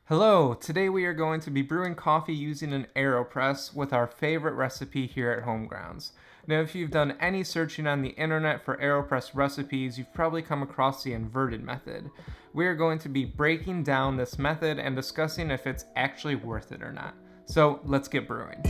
Hello, today we are going to be brewing coffee using an Aeropress with our favorite recipe here at Homegrounds. Now if you've done any searching on the internet for Aeropress recipes, you've probably come across the inverted method. We are going to be breaking down this method and discussing if it's actually worth it or not. So let's get brewing.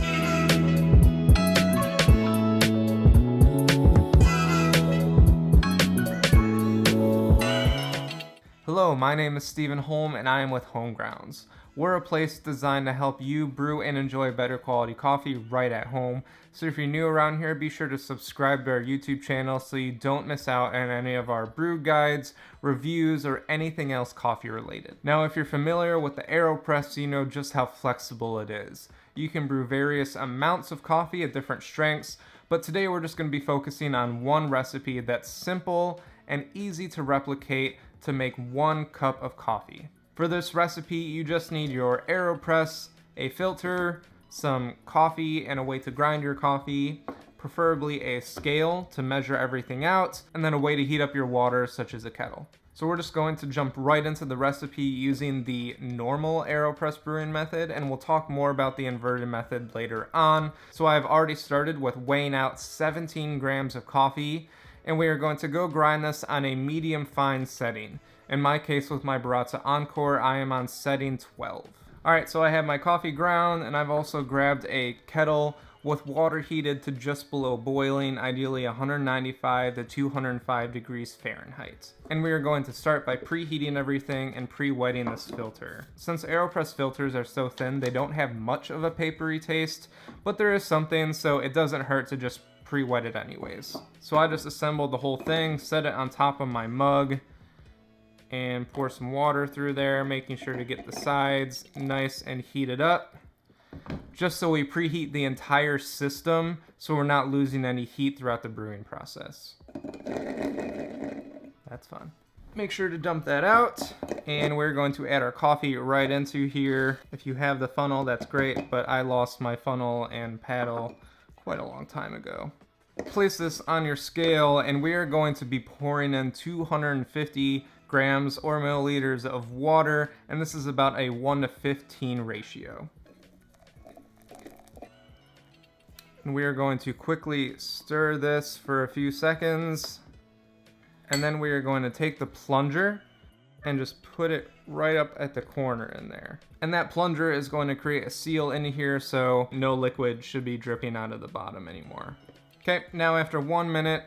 Hello, my name is Stephen Holm and I am with Homegrounds. We're a place designed to help you brew and enjoy better quality coffee right at home. So if you're new around here, be sure to subscribe to our YouTube channel so you don't miss out on any of our brew guides, reviews, or anything else coffee related. Now, if you're familiar with the Aeropress, you know just how flexible it is. You can brew various amounts of coffee at different strengths, but today we're just going to be focusing on one recipe that's simple and easy to replicate to make 1 cup of coffee. For this recipe, you just need your Aeropress, a filter, some coffee, and a way to grind your coffee, preferably a scale to measure everything out, and then a way to heat up your water, such as a kettle. So we're just going to jump right into the recipe using the normal Aeropress brewing method, and we'll talk more about the inverted method later on. So I've already started with weighing out 17 grams of coffee, and we are going to go grind this on a medium fine setting. In my case with my Baratza Encore, I am on setting 12. Alright, so I have my coffee ground, and I've also grabbed a kettle with water heated to just below boiling, ideally 195 to 205 degrees Fahrenheit. And we are going to start by preheating everything and pre-wetting this filter. Since Aeropress filters are so thin, they don't have much of a papery taste, but there is something, so it doesn't hurt to just pre-wet it anyways. So I just assembled the whole thing, set it on top of my mug, and pour some water through there, making sure to get the sides nice and heated up, just so we preheat the entire system so we're not losing any heat throughout the brewing process. That's fun. Make sure to dump that out, and we're going to add our coffee right into here. If you have the funnel, that's great, but I lost my funnel and paddle quite a long time ago. Place this on your scale, and we are going to be pouring in 250 grams or milliliters of water, and this is about a 1:15 ratio. And we are going to quickly stir this for a few seconds, and then we are going to take the plunger and just put it right up at the corner in there. And that plunger is going to create a seal in here, so no liquid should be dripping out of the bottom anymore. Okay, now after 1 minute,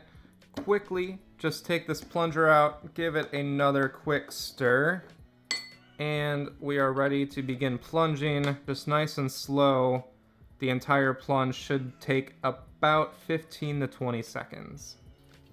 quickly just take this plunger out, give it another quick stir, and we are ready to begin plunging, just nice and slow. The entire plunge should take about 15 to 20 seconds.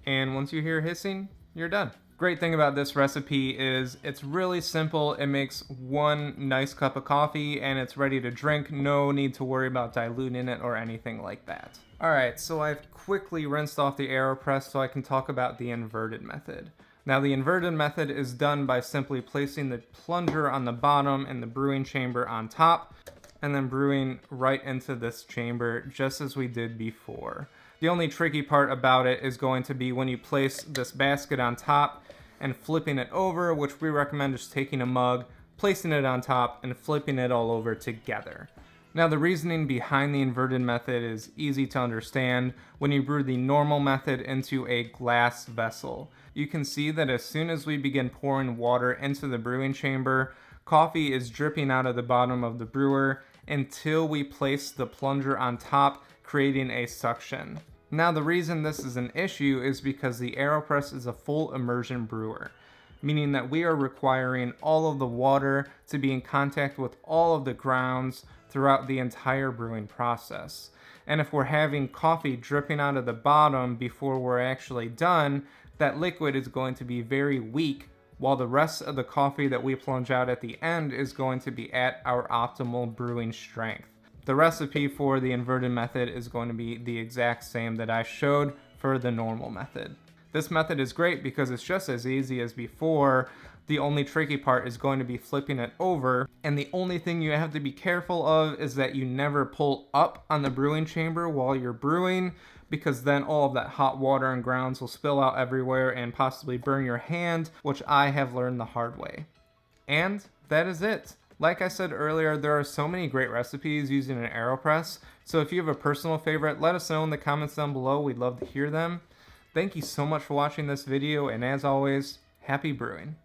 And once you hear hissing, you're done. Great thing about this recipe is it's really simple. It makes 1 nice cup of coffee and it's ready to drink. No need to worry about diluting it or anything like that. Alright, so I've quickly rinsed off the Aeropress so I can talk about the inverted method. Now the inverted method is done by simply placing the plunger on the bottom and the brewing chamber on top, and then brewing right into this chamber just as we did before. The only tricky part about it is going to be when you place this basket on top and flipping it over, which we recommend just taking a mug, placing it on top, and flipping it all over together. Now the reasoning behind the inverted method is easy to understand. When you brew the normal method into a glass vessel, you can see that as soon as we begin pouring water into the brewing chamber, coffee is dripping out of the bottom of the brewer until we place the plunger on top, creating a suction. Now the reason this is an issue is because the Aeropress is a full immersion brewer, meaning that we are requiring all of the water to be in contact with all of the grounds throughout the entire brewing process. And if we're having coffee dripping out of the bottom before we're actually done, that liquid is going to be very weak, while the rest of the coffee that we plunge out at the end is going to be at our optimal brewing strength. The recipe for the inverted method is going to be the exact same that I showed for the normal method. This method is great because it's just as easy as before. The only tricky part is going to be flipping it over, and the only thing you have to be careful of is that you never pull up on the brewing chamber while you're brewing, because then all of that hot water and grounds will spill out everywhere and possibly burn your hand, which I have learned the hard way. And that is it. Like I said earlier, there are so many great recipes using an Aeropress, so if you have a personal favorite, let us know in the comments down below. We'd love to hear them. Thank you so much for watching this video, and as always, happy brewing.